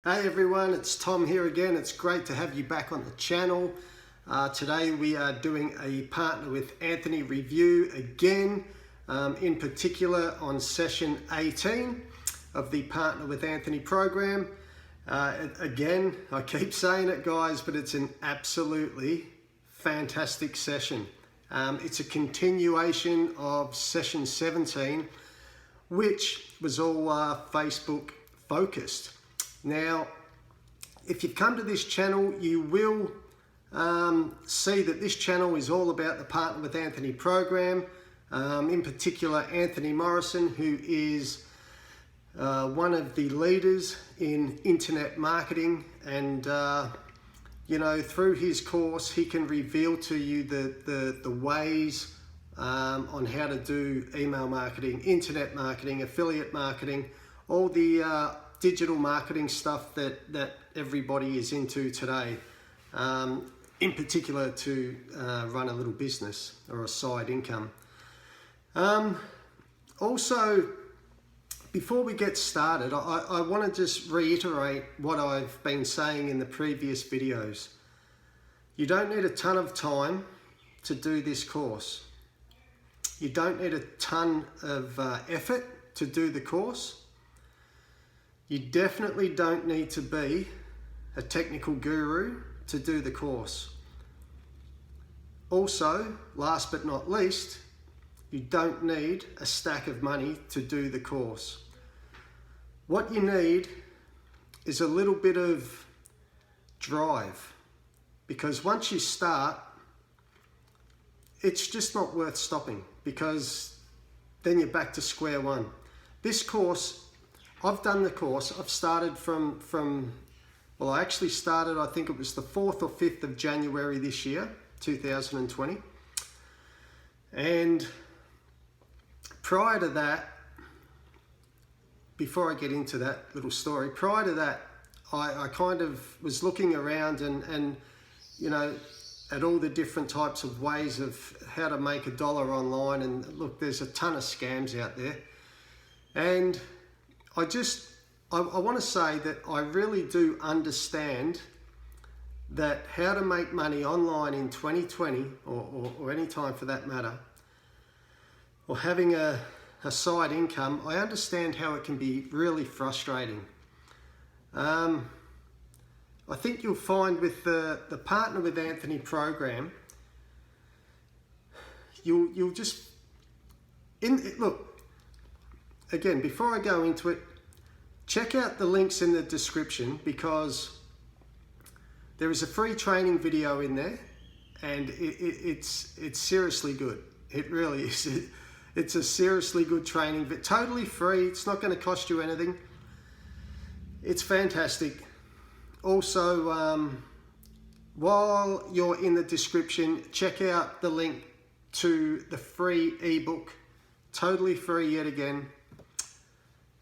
Hey everyone, it's Tom here again. It's great to have you back on the channel. Today we are doing a partner with Anthony review again, in particular on session 18 of the Partner with Anthony program. Again, I keep saying it guys, but it's an absolutely fantastic session. It's a continuation of session 17, which was all Facebook focused. Now, if you've come to this channel, you will see that this channel is all about the Partner with Anthony program. In particular, Anthony Morrison, who is one of the leaders in internet marketing, and you know, through his course, he can reveal to you the ways on how to do email marketing, internet marketing, affiliate marketing, all the digital marketing stuff that everybody is into today, in particular to run a little business or a side income. Also, before we get started, I want to just reiterate what I've been saying in the previous videos. You don't need a ton of time to do this course. You don't need a ton of effort to do the course. You definitely don't need to be a technical guru to do the course. Also, last but not least, you don't need a stack of money to do the course. What you need is a little bit of drive, because once you start, it's just not worth stopping, because then you're back to square one. This course, I've done the course. I've started well, I actually started, I think it was the 4th or 5th of January this year, 2020. And prior to that, before I get into that little story, prior to that, I kind of was looking around and you know, at all the different types of ways of how to make $1 online. And look, there's a ton of scams out there. And I want to say that I really do understand that how to make money online in 2020 or any time for that matter, or having a side income, I understand how it can be really frustrating. I think you'll find with the Partner with Anthony program, you'll just, look, again, before I go into it, check out the links in the description, because there is a free training video in there, and it's seriously good. It really is. It's a seriously good training, but totally free. It's not going to cost you anything. It's fantastic. Also, while you're in the description, check out the link to the free ebook, totally free yet again.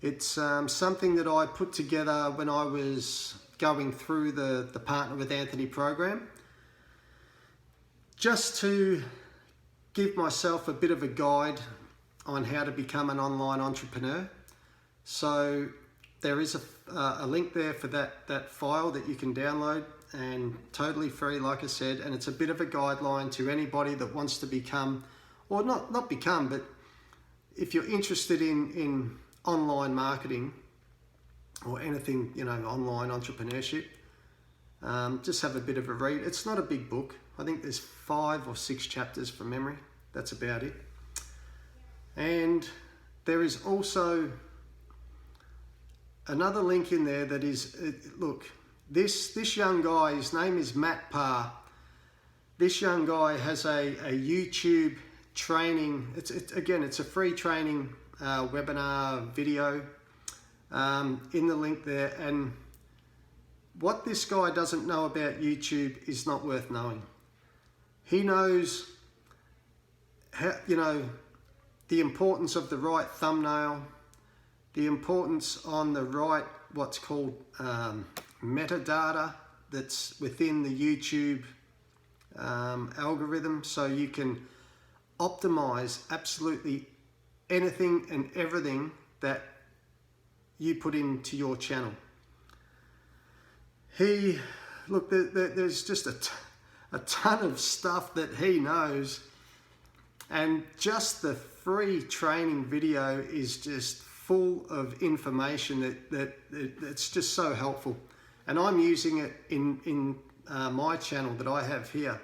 It's something that I put together when I was going through the Partner with Anthony program, just to give myself a bit of a guide on how to become an online entrepreneur. So there is a link there for that file that you can download, and totally free, like I said, and it's a bit of a guideline to anybody that wants to become, or not become, but if you're interested in online marketing or anything, you know, online entrepreneurship, just have a bit of a read. It's not a big book. I think there's 5 or 6 chapters from memory. That's about it. And there is also another link in there that is, look, this young guy, his name is Matt Parr. This young guy has a YouTube training. It's a free training webinar video in the link there, and what this guy doesn't know about YouTube is not worth knowing. He knows how, you know, the importance of the right thumbnail, the importance on the right, what's called metadata that's within the YouTube algorithm, so you can optimize absolutely anything and everything that you put into your channel. look, there's just a ton of stuff that he knows, and just the free training video is just full of information that's just so helpful. And I'm using it in my channel that I have here.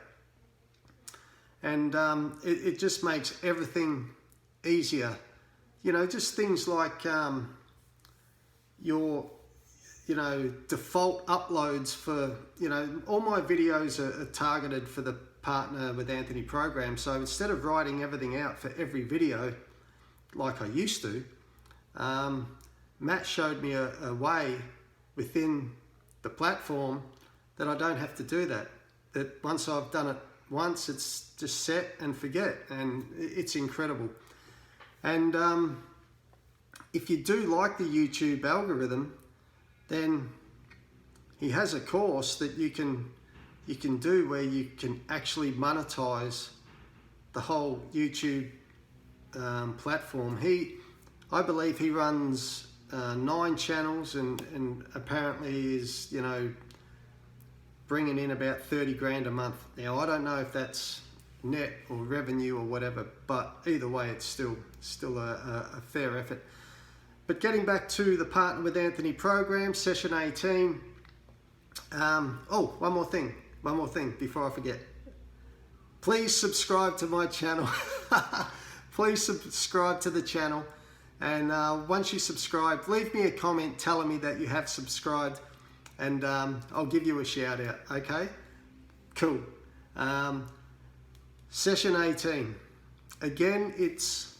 And it just makes everything easier. You know, just things like your, default uploads for, all my videos are targeted for the Partner with Anthony program. So instead of writing everything out for every video like I used to, Matt showed me a way within the platform that I don't have to do that. That once I've done it once, it's just set and forget, and it's incredible. And if you do like the YouTube algorithm, then he has a course that you can do where you can actually monetize the whole YouTube platform. I believe he runs 9 channels and apparently is, bringing in about 30 grand a month. Now, I don't know if that's net or revenue or whatever, but either way, it's still a fair effort. But getting back to the Partner with Anthony program, session 18. One more thing before I forget. Please subscribe to my channel. Please subscribe to the channel. And once you subscribe, leave me a comment telling me that you have subscribed, and I'll give you a shout out, okay? Cool. Session 18. Again, it's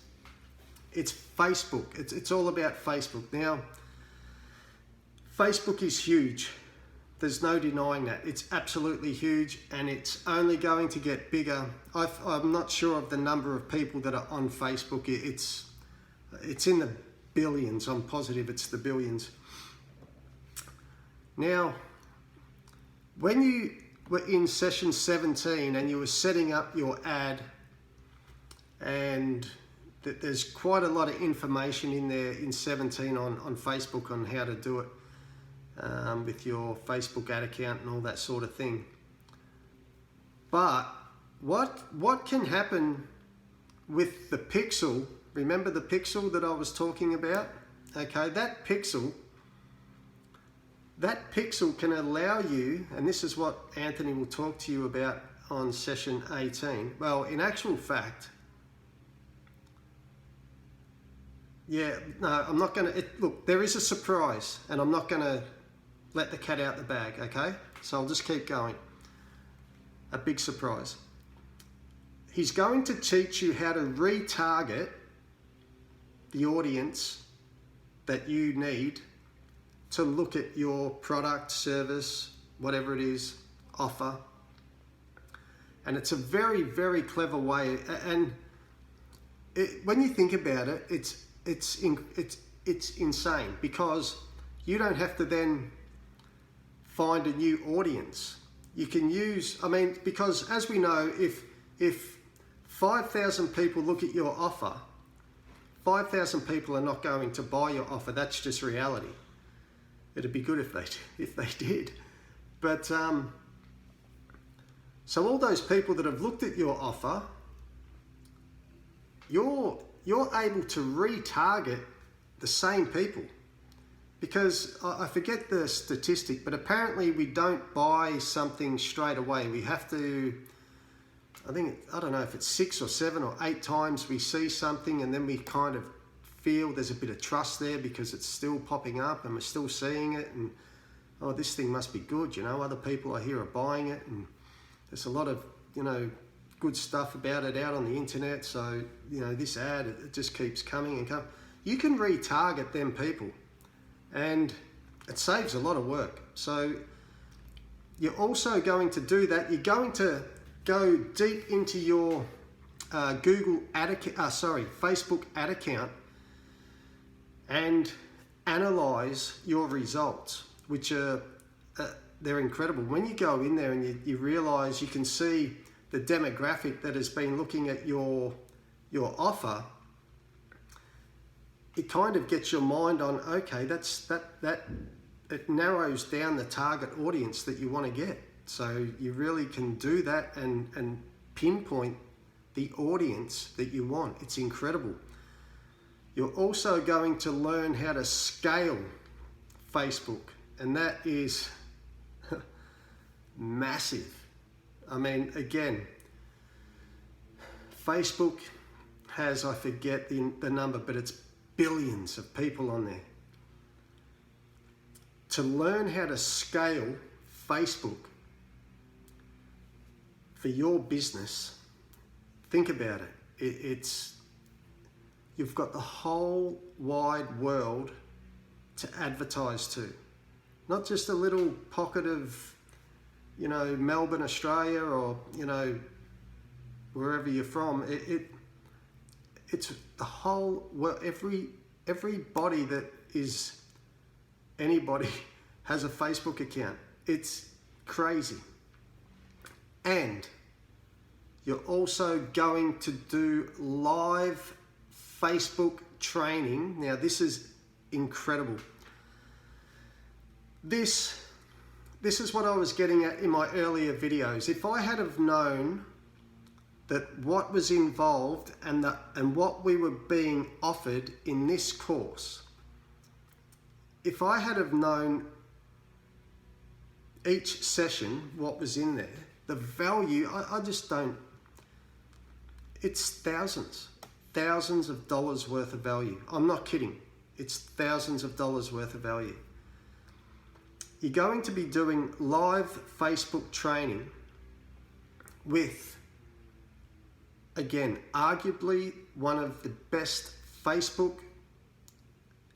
Facebook. It's all about Facebook. Now, Facebook is huge. There's no denying that. It's absolutely huge, and it's only going to get bigger. I'm not sure of the number of people that are on Facebook. It's in the billions. I'm positive it's the billions. Now, when you were in session 17 and you were setting up your ad, and there's quite a lot of information in there in 17 on Facebook on how to do it with your Facebook ad account and all that sort of thing. But what can happen with the pixel? Remember the pixel that I was talking about? Okay, that pixel can allow you, and this is what Anthony will talk to you about on session 18. Well, in actual fact, I'm not going to, look, there is a surprise, and I'm not going to let the cat out the bag, okay? So I'll just keep going. A big surprise. He's going to teach you how to retarget the audience that you need to look at your product, service, whatever it is, offer. And it's a very, very clever way. And when you think about it, it's insane, because you don't have to then find a new audience. You can use, because as we know, if 5,000 people look at your offer, 5,000 people are not going to buy your offer. That's just reality. It'd be good if they did. But so all those people that have looked at your offer, you're able to retarget the same people. Because I forget the statistic, but apparently we don't buy something straight away. We have to, I don't know if it's 6 or 7 or 8 times we see something, and then we kind of feel there's a bit of trust there because it's still popping up and we're still seeing it, and this thing must be good, other people I hear are buying it, and there's a lot of, good stuff about it out on the internet. So, this ad, it just keeps coming and coming. You can retarget them people, and it saves a lot of work. So you're also going to do that. You're going to go deep into your Facebook ad account and analyze your results, which are they're incredible. When you go in there and you realize, you can see the demographic that has been looking at your offer, it kind of gets your mind on, okay, that it narrows down the target audience that you want to get. So you really can do that and pinpoint the audience that you want. It's incredible. You're also going to learn how to scale Facebook, and that is massive. I mean, again, Facebook has, I forget the number, but it's billions of people on there. To learn how to scale Facebook for your business, think about it. You've got the whole wide world to advertise to. Not just a little pocket of, you know, Melbourne, Australia, or, you know, wherever you're from. It's the whole world. Everybody that is anybody has a Facebook account. It's crazy. And you're also going to do live Facebook training. Now, this is incredible. This is what I was getting at in my earlier videos. If I had have known that what was involved and what we were being offered in this course, if I had have known each session, what was in there, the value, I just don't, it's thousands of dollars worth of value. I'm not kidding. It's thousands of dollars worth of value. You're going to be doing live Facebook training with, again, arguably one of the best Facebook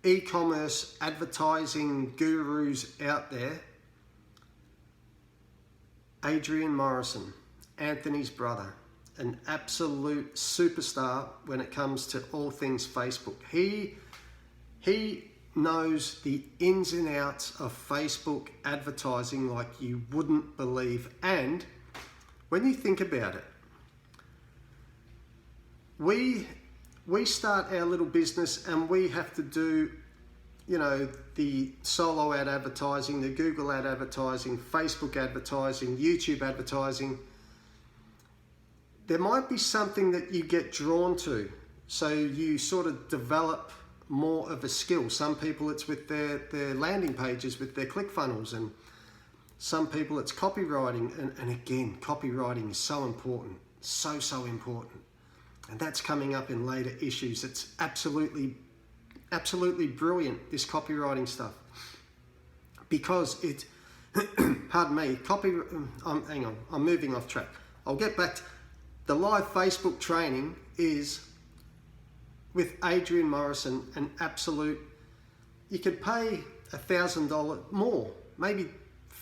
e-commerce advertising gurus out there, Adrian Morrison, Anthony's brother, an absolute superstar when it comes to all things Facebook. He knows the ins and outs of Facebook advertising like you wouldn't believe. And when you think about it, we start our little business and we have to do, you know, the solo ad advertising, the Google ad advertising, Facebook advertising, YouTube advertising. There might be something that you get drawn to, so you sort of develop more of a skill. Some people it's with their landing pages, with their ClickFunnels, and some people it's copywriting. And again, copywriting is so important, so important. And that's coming up in later issues. It's absolutely brilliant, this copywriting stuff, because it, pardon me, hang on, I'm moving off track. I'll get back to the live Facebook training is with Adrian Morrison, an absolute, you could pay $1,000 more, maybe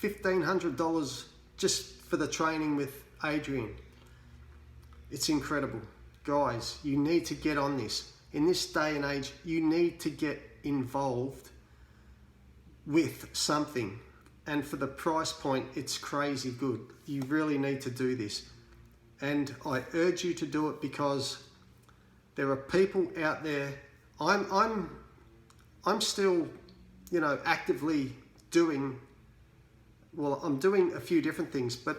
$1,500 just for the training with Adrian. It's incredible. Guys, you need to get on this. In this day and age, you need to get involved with something. And for the price point, it's crazy good. You really need to do this. And I urge you to do it because there are people out there. I'm still, you know, actively doing, well, I'm doing a few different things, but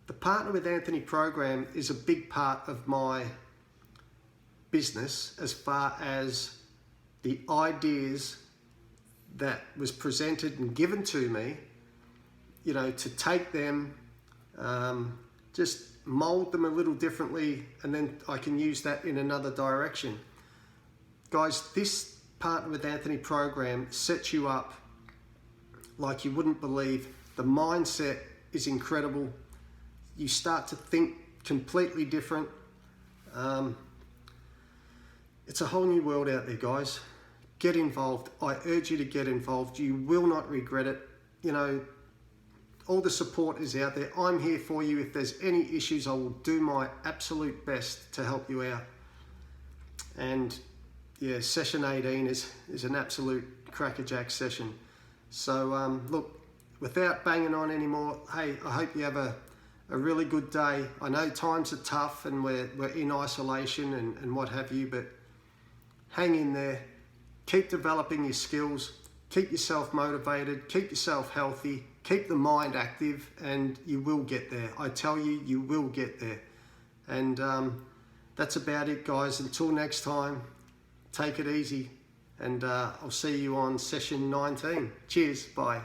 the Partner with Anthony program is a big part of my business as far as the ideas that was presented and given to me, you know, to take them, just mold them a little differently, and then I can use that in another direction. Guys, this Partner with Anthony program sets you up like you wouldn't believe. The mindset is incredible. You start to think completely different. It's a whole new world out there, guys. Get involved. I urge you to get involved. You will not regret it. You know, all the support is out there. I'm here for you. If there's any issues, I will do my absolute best to help you out. And yeah, session 18 is an absolute crackerjack session. So look, without banging on anymore, hey, I hope you have a really good day. I know times are tough and we're in isolation and what have you, but hang in there. Keep developing your skills. keep yourself motivated, keep yourself healthy, keep the mind active, and you will get there. I tell you, you will get there. And that's about it, guys. Until next time, take it easy, and I'll see you on session 19. Cheers, bye.